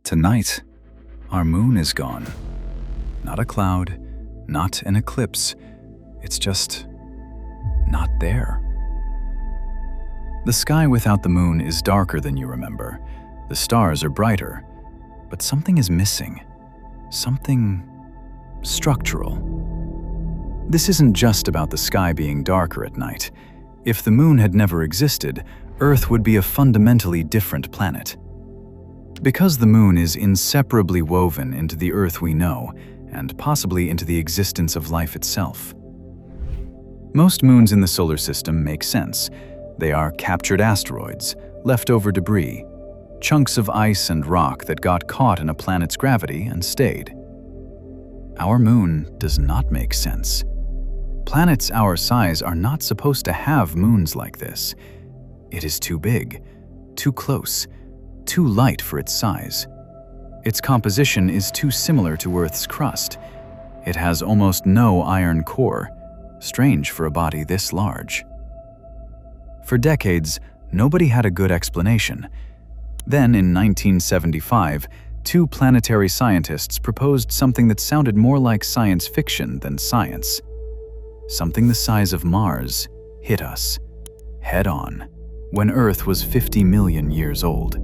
Tonight, our moon is gone. Not a cloud, not an eclipse. It's just not there. The sky without the moon is darker than you remember. The stars are brighter, but something is missing. Something structural. This isn't just about the sky being darker at night. If the moon had never existed, Earth would be a fundamentally different planet. Because the moon is inseparably woven into the Earth we know, and possibly into the existence of life itself. Most moons in the solar system make sense. They are captured asteroids, leftover debris, chunks of ice and rock that got caught in a planet's gravity and stayed. Our moon does not make sense. Planets our size are not supposed to have moons like this. It is too big, too close, too light for its size. Its composition is too similar to Earth's crust. It has almost no iron core, strange for a body this large. For decades, nobody had a good explanation. Then, in 1975, two planetary scientists proposed something that sounded more like science fiction than science. Something the size of Mars hit us, head on, when Earth was 50 million years old.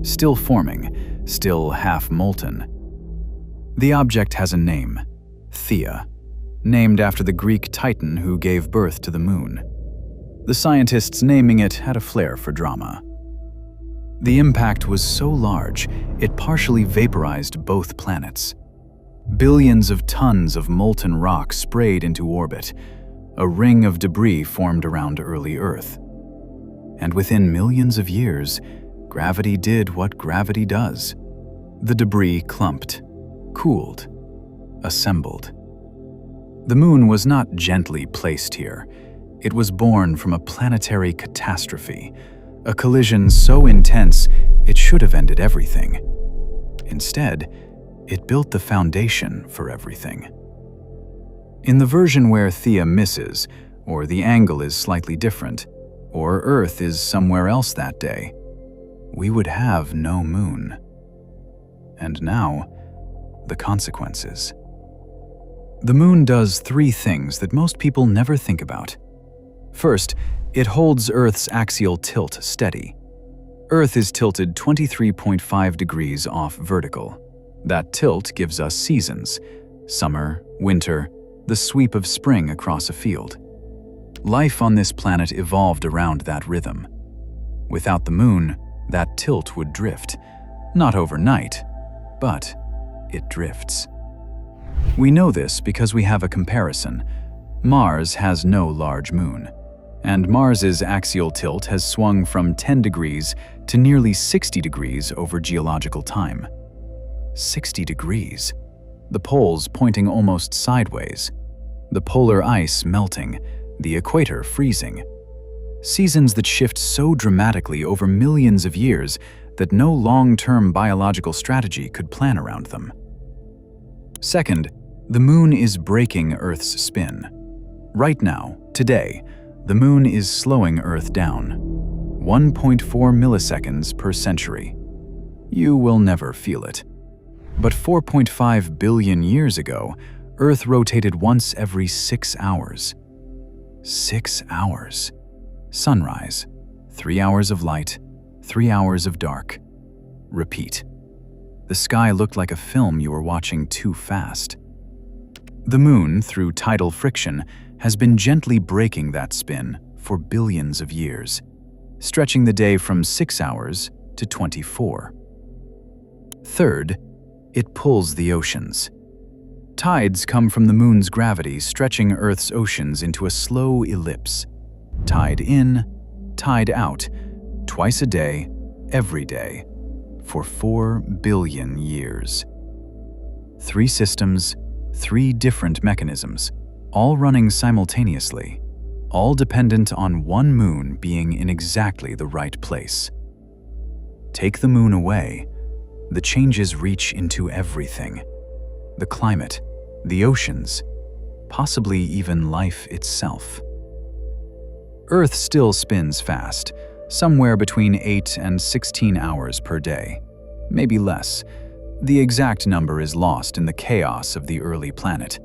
Still forming, still half molten. The object has a name, Theia, named after the Greek titan who gave birth to the moon. The scientists naming it had a flair for drama. The impact was so large, it partially vaporized both planets. Billions of tons of molten rock sprayed into orbit. A ring of debris formed around early Earth. And within millions of years, gravity did what gravity does. The debris clumped, cooled, assembled. The moon was not gently placed here. It was born from a planetary catastrophe, a collision so intense it should have ended everything. Instead, it built the foundation for everything. In the version where Theia misses, or the angle is slightly different, or Earth is somewhere else that day, we would have no moon. And now, the consequences. The moon does three things that most people never think about. First, it holds Earth's axial tilt steady. Earth is tilted 23.5 degrees off vertical. That tilt gives us seasons: summer, winter, the sweep of spring across a field. Life on this planet evolved around that rhythm. Without the moon, that tilt would drift. Not overnight, but it drifts. We know this because we have a comparison. Mars has no large moon, and Mars's axial tilt has swung from 10 degrees to nearly 60 degrees over geological time. 60 degrees. The poles pointing almost sideways. The polar ice melting, the equator freezing. Seasons that shift so dramatically over millions of years that no long-term biological strategy could plan around them. Second, the moon is breaking Earth's spin. Right now, today, the moon is slowing Earth down. 1.4 milliseconds per century. You will never feel it. But 4.5 billion years ago, Earth rotated once every 6 hours. 6 hours. Sunrise, 3 hours of light, 3 hours of dark. Repeat. The sky looked like a film you were watching too fast. The moon, through tidal friction, has been gently breaking that spin for billions of years, stretching the day from 6 hours to 24. Third, it pulls the oceans. Tides come from the moon's gravity, stretching Earth's oceans into a slow ellipse. Tide in, tide out, twice a day, every day, for 4 billion years. 3 systems, 3 different mechanisms, all running simultaneously, all dependent on one moon being in exactly the right place. Take the moon away, the changes reach into everything. The climate, the oceans, possibly even life itself. Earth still spins fast, somewhere between 8 and 16 hours per day. maybe less. The exact number is lost in the chaos of the early planet.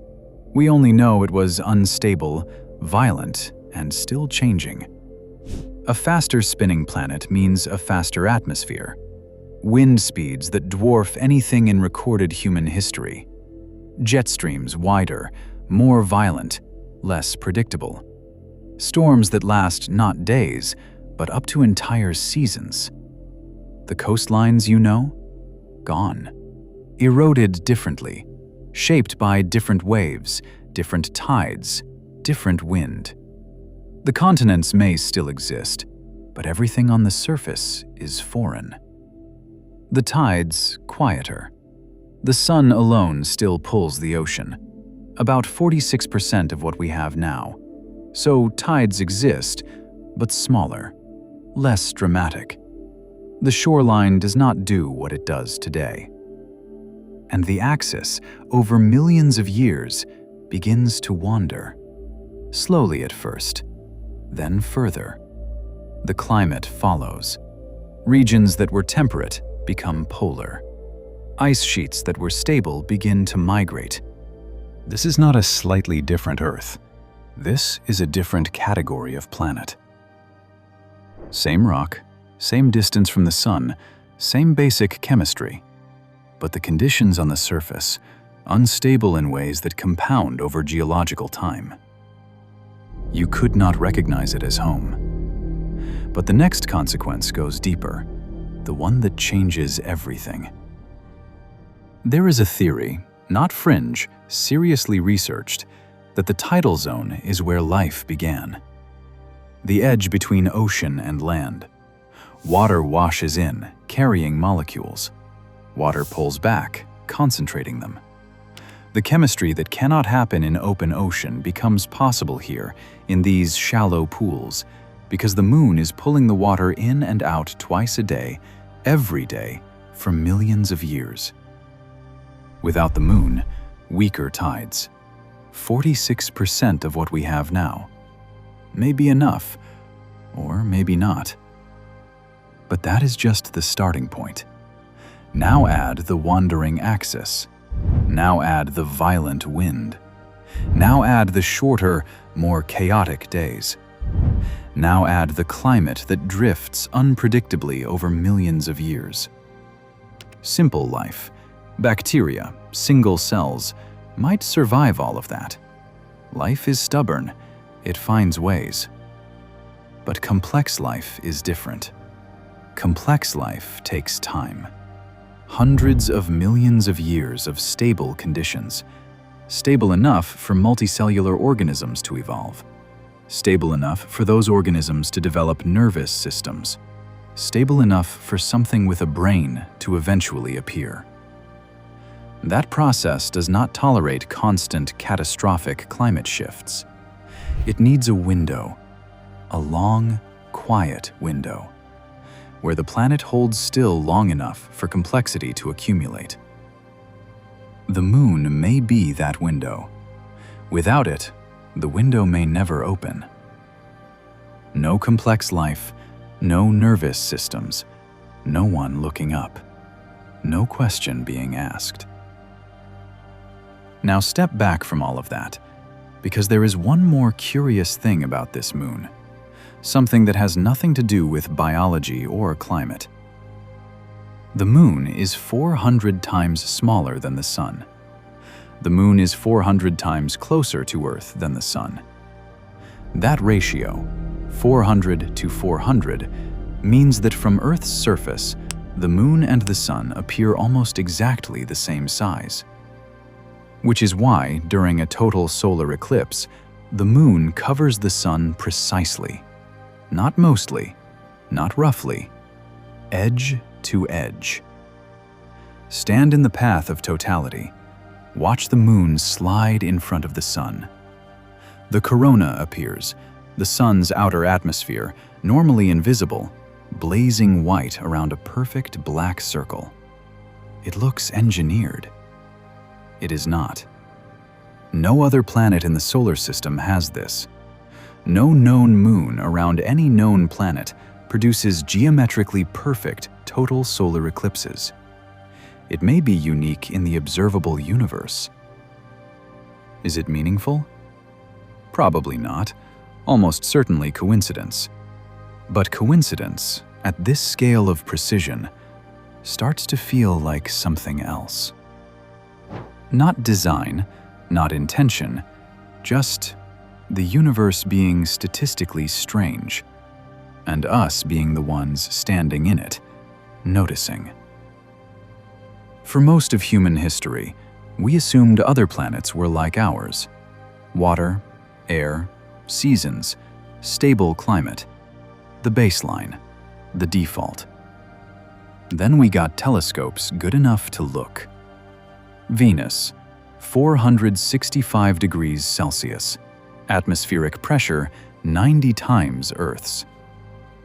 We only know it was unstable, violent, and still changing. A faster spinning planet means a faster atmosphere. Wind speeds that dwarf anything in recorded human history. Jet streams wider, more violent, less predictable. Storms that last not days, but up to entire seasons. The coastlines you know? Gone. Eroded differently, shaped by different waves, different tides, different wind. The continents may still exist, but everything on the surface is foreign. The tides quieter. The sun alone still pulls the ocean, about 46% of what we have now. So tides exist, but smaller, less dramatic. The shoreline does not do what it does today. And the axis, over millions of years, begins to wander. Slowly at first, then further. The climate follows. Regions that were temperate become polar. Ice sheets that were stable begin to migrate. This is not a slightly different Earth. This is a different category of planet. Same rock, same distance from the sun, same basic chemistry. But the conditions on the surface, unstable in ways that compound over geological time. You could not recognize it as home. But the next consequence goes deeper, the one that changes everything. There is a theory, not fringe, seriously researched, that the tidal zone is where life began. The edge between ocean and land. Water washes in, carrying molecules. Water pulls back, concentrating them. The chemistry that cannot happen in open ocean becomes possible here, in these shallow pools, because the moon is pulling the water in and out twice a day, every day, for millions of years. Without the moon, weaker tides. 46% of what we have now. Maybe enough, or maybe not. But that is just the starting point. Now add the wandering axis. Now add the violent wind. Now add the shorter, more chaotic days. Now add the climate that drifts unpredictably over millions of years. Simple life, bacteria, single cells, might survive all of that. Life is stubborn, it finds ways. But complex life is different. Complex life takes time. Hundreds of millions of years of stable conditions. Stable enough for multicellular organisms to evolve. Stable enough for those organisms to develop nervous systems. Stable enough for something with a brain to eventually appear. That process does not tolerate constant, catastrophic climate shifts. It needs a window, a long, quiet window, where the planet holds still long enough for complexity to accumulate. The moon may be that window. Without it, the window may never open. No complex life, no nervous systems, no one looking up, no question being asked. Now step back from all of that, because there is one more curious thing about this moon. Something that has nothing to do with biology or climate. The moon is 400 times smaller than the sun. The moon is 400 times closer to Earth than the sun. That ratio, 400 to 400, means that from Earth's surface, the moon and the sun appear almost exactly the same size. Which is why, during a total solar eclipse, the moon covers the sun precisely. Not mostly, not roughly, edge to edge. Stand in the path of totality. Watch the moon slide in front of the sun. The corona appears, the sun's outer atmosphere, normally invisible, blazing white around a perfect black circle. It looks engineered. It is not. No other planet in the solar system has this. No known moon around any known planet produces geometrically perfect total solar eclipses. It may be unique in the observable universe. Is it meaningful? Probably not. Almost certainly coincidence. But coincidence, at this scale of precision, starts to feel like something else. Not design, not intention, just the universe being statistically strange, and us being the ones standing in it, noticing. For most of human history, we assumed other planets were like ours. Water, air, seasons, stable climate, the baseline, the default. Then we got telescopes good enough to look. Venus, 465 degrees Celsius, atmospheric pressure 90 times Earth's.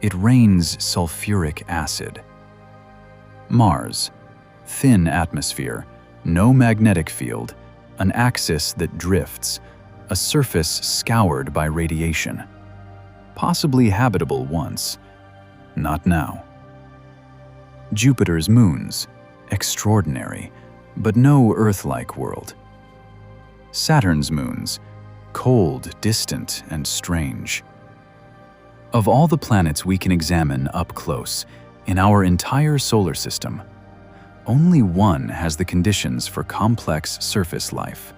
It rains sulfuric acid. Mars, thin atmosphere, no magnetic field, an axis that drifts, a surface scoured by radiation. Possibly habitable once, not now. Jupiter's moons, extraordinary, but no Earth-like world. Saturn's moons, cold, distant, and strange. Of all the planets we can examine up close, in our entire solar system, only one has the conditions for complex surface life.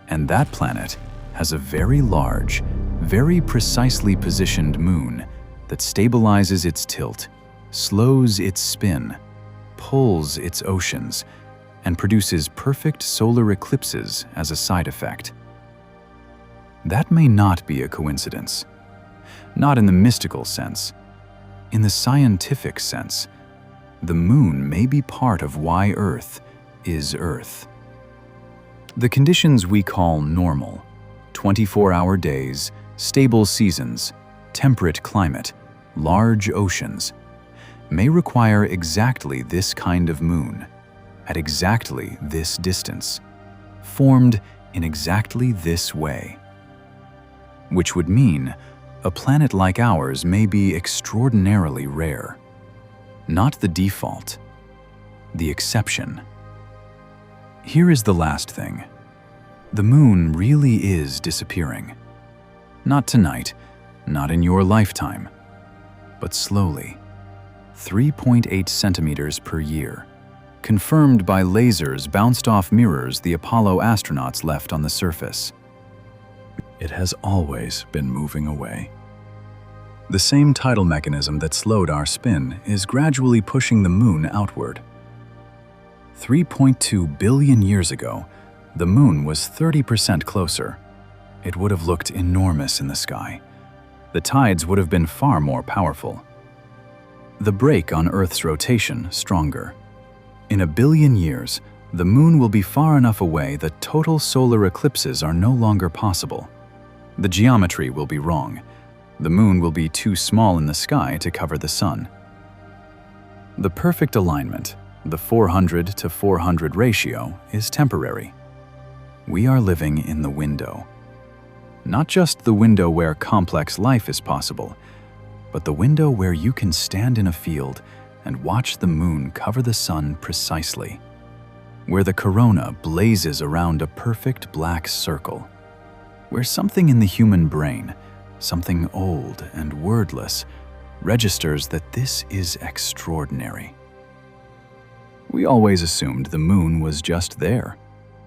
And that planet has a very large, very precisely positioned moon that stabilizes its tilt, slows its spin, pulls its oceans, and produces perfect solar eclipses as a side effect. That may not be a coincidence. Not in the mystical sense. In the scientific sense, the moon may be part of why Earth is Earth. The conditions we call normal, 24-hour days, stable seasons, temperate climate, large oceans, may require exactly this kind of moon, at exactly this distance, formed in exactly this way. Which would mean a planet like ours may be extraordinarily rare. Not the default, the exception. Here is the last thing. The moon really is disappearing. Not tonight, not in your lifetime, but slowly. 3.8 centimeters per year, confirmed by lasers bounced off mirrors the Apollo astronauts left on the surface. It has always been moving away. The same tidal mechanism that slowed our spin is gradually pushing the moon outward. 3.2 billion years ago, the moon was 30% closer. It would have looked enormous in the sky. The tides would have been far more powerful. The brake on Earth's rotation stronger. In a billion years, the moon will be far enough away that total solar eclipses are no longer possible. The geometry will be wrong. The moon will be too small in the sky to cover the sun. The perfect alignment, the 400 to 400 ratio, is temporary. We are living in the window. Not just the window where complex life is possible, but the window where you can stand in a field and watch the moon cover the sun precisely, where the corona blazes around a perfect black circle, where something in the human brain, something old and wordless, registers that this is extraordinary. We always assumed the moon was just there,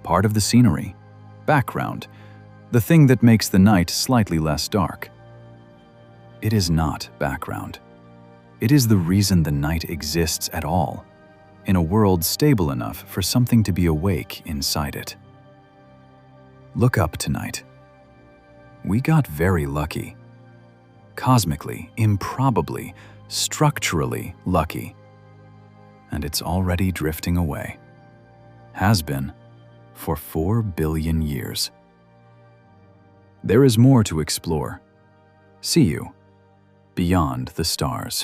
part of the scenery, background, the thing that makes the night slightly less dark. It is not background. It is the reason the night exists at all, in a world stable enough for something to be awake inside it. Look up tonight. We got very lucky. Cosmically, improbably, structurally lucky. And it's already drifting away. Has been for 4 billion years. There is more to explore. See you beyond the stars.